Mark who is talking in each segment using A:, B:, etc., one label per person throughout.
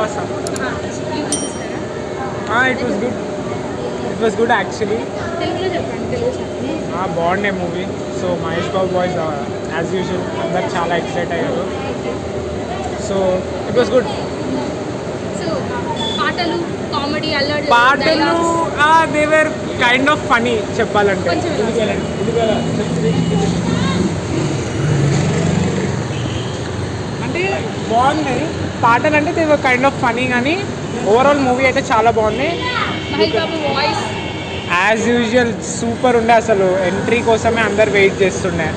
A: Mufasa.
B: Reviews ఇస్తారా?
A: It was good actually.
B: తెలుగులో చెప్పండి, తెలుగు చెప్పండి.
A: బాగుండే movie. So Mahesh Babu voice as usual అందరు చాలా ఎక్సైట్ అయ్యారు. So it was good.
B: So పాటలు, కామెడీ, అల్లరి,
A: పాటలు they were kind of funny చెప్పాలంటే.
B: కొంచెం
A: అంటే బాగున్నాయి పాటలు, అంటే they were kind of funny, కానీ ఓవరాల్ మూవీ అయితే చాలా బాగుంది.
B: Mahesh Babu voice
A: as usual super ఉండే. అసలు ఎంట్రీ కోసమే అందరు వెయిట్ చేస్తుండే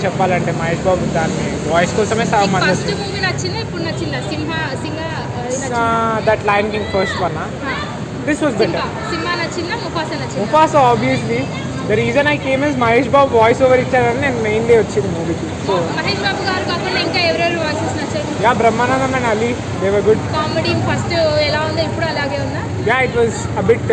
A: చెప్పాలంటే. మహేష్ బాబు దాన్ని వాయిస్ కోసమే చాలా మంది.
B: ఫస్ట్ మూవీ నచ్చిందా, ఇప్పుడు నచ్చిందా?
A: That lion king first one. This was better.
B: Simha నచ్చిందా, ముఫాసా నచ్చిందా?
A: Mufasa obviously. The reason I came is Mahesh Babu voice over ఇచ్చారని నేను మెయిన్లీ వచ్చింది మూవీకి. సో
B: మహేష్ బాబు గారు కాకుండా ఇంకా ఎవరెవరు వాయిసెస్ నచ్చారు?
A: Brahmanandam and Ali they were good.
B: Comedy first ఎలా ఉందో ఇప్పుడు అలాగే ఉందా?
A: ఇట్ వాజ్ అ బిట్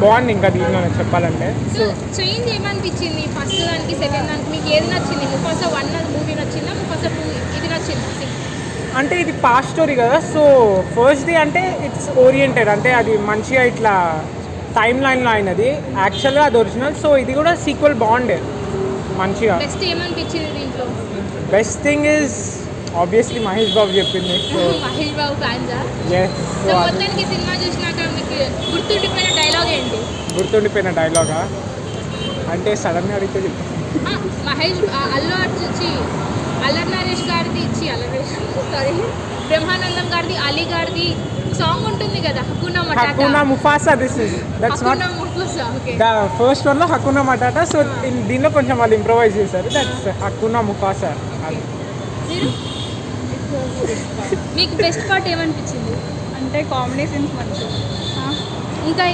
A: బాగుంది ఇంకా దీంట్లో చెప్పాలంటే.
B: సో చేంజ్ ఏమనిపించింది ఫస్ట్ దానికి సెకండ్ దానికి? మీకు ఏది నచ్చింది? ముఫాసా 1 మూవీ నచ్చిందా, ముఫాసా 2 ఇది నచ్చింది?
A: అంటే ఇది పాస్ట్ స్టోరీ కదా, సో ఫస్ట్ది అంటే ఇట్స్ ఓరియంటెడ్, అంటే అది మంచిగా ఇట్లా టైమ్ లైన్లో అయినది. యాక్చువల్గా అది ఒరిజినల్. సో ఇది కూడా సీక్వెల్ బాగుండే మంచిగా.
B: బెస్ట్ ఏమనిపించింది దీంట్లో?
A: Best thing is obviously Mahesh Babu చెప్పింది. సో
B: మహేష్ బాబు ఫ్యాన్సా?
A: yes,
B: సో మొత్తానికి సినిమా చూసినాక మీకు గుర్తుండిపోయిన డైలాగ్ ఏంటి?
A: గుర్తుండిపోయిన డైలాగా అంటే సడన్గా అడిగితే చెప్పు.
B: మహేష్ అల్లు అల్లరి నరేష్ గారిది సారీ బ్రహ్మానందం గారిది, అలీ గారిది సాంగ్ ఉంటుంది కదా,
A: hakuna Mufasa. This is that's not the first వన్లో హక్కునా మటాటా. సో దీనిలో కొంచెం వాళ్ళు ఇంప్రొవైజ్ చేశారు. That's hakuna Mufasa.
B: మీకు బెస్ట్ పార్ట్ ఏమనిపించింది?
C: అంటే కామెడీ సీన్స్ మంచిగా.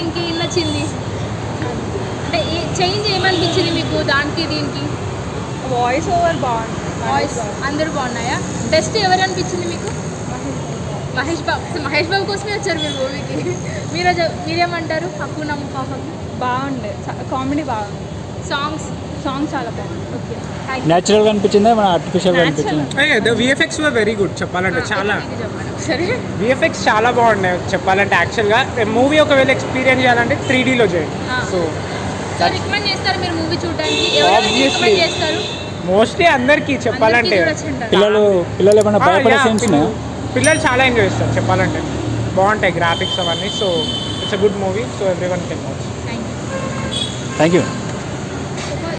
B: ఇంకేం నచ్చింది? అంటే చేంజ్ ఏమనిపించింది మీకు దానికి దీనికి?
C: వాయిస్ ఓవర్ బాగుంది.
B: వాయిస్ అందరూ బాగున్నాయా? బెస్ట్ ఎవరు అనిపించింది మీకు? మహేష్ బాబు కోసమే వచ్చారు మీరు మూవీకి. మీరేమంటారు? హక్కునా ముఫాసా
C: బాగుండే, కామెడీ బాగుంది.
B: సాంగ్స్
C: చాలా బాగుంది.
B: ఓకే,
D: న్యాచురల్గా అనిపించిందా, మన ఆర్టిఫిషియల్గా అనిపించిందా?
A: The VFX were very good చెప్పాలంటే. చాలా
B: సరే,
A: విఎఫ్ఎక్స్ చాలా బాగున్నాయి చెప్పాలంటే. యాక్చువల్గా మూవీ ఒకవేళ ఎక్స్పీరియన్స్ చేయాలంటే 3Dలో చేయండి. సో
B: రికమెండ్ చేస్తారు మీరు మూవీ చూడడానికి? ఎవరు రికమెండ్ చేస్తారు?
A: మోస్ట్లీ అందరికీ చెప్పాలంటే.
D: పిల్లలు ఏమైనా భయపడే సీన్స్ ఉన్నాయా?
A: పిల్లలు చాలా ఎంజాయ్ చేస్తారు చెప్పాలంటే. బాగుంటాయి గ్రాఫిక్స్ అవన్నీ. So it's a good movie. So every one can watch.
D: Thank you.